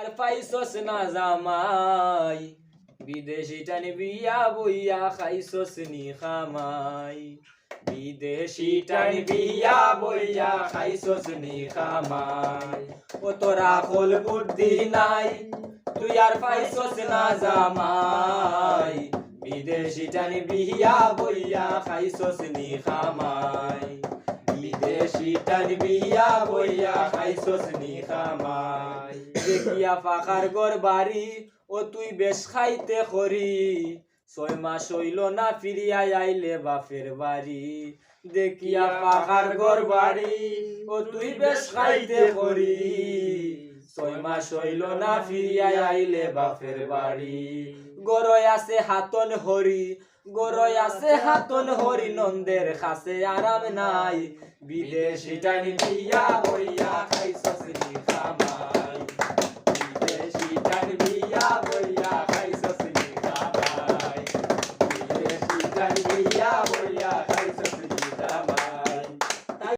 আর পাইছস না জামাই বিদেশি টানি বিয়া বইয়া খাইছস নি খামাই বিদেশি টানি বিয়া বইয়া খাইছস নি খামাই ও তোরা খোল বুদ্ধি নাই তুই আর পাইছস না জামাই বিদেশি টানি বিয়া বইয়া খাইছস নি খামাই বিদেশি টানি বিয়া বইয়া খাইছস নি খামাই দেখিয়া ফাঁকার গর বাড়ি ও তুই বেশ খাইতে খরি 6 মাস হইল না ফিরিয়া আইলে বাপের বাড়ি দেখিয়া ফাঁকার গর বাড়ি ও তুই বেশ খাইতে খরি 6 মাস হইল না ফিরিয়া আইলে বাপের বাড়ি গরয় আছে হাতন হরি গরয় আছে হাতন হরি নন্দের কাছে আরাম নাই বিদেশি টানি বিয়া বইয়া খাইছস নি খামাই বিদেশি টানি বিয়া বইয়া খাইছস নি খামাই বিদেশি টানি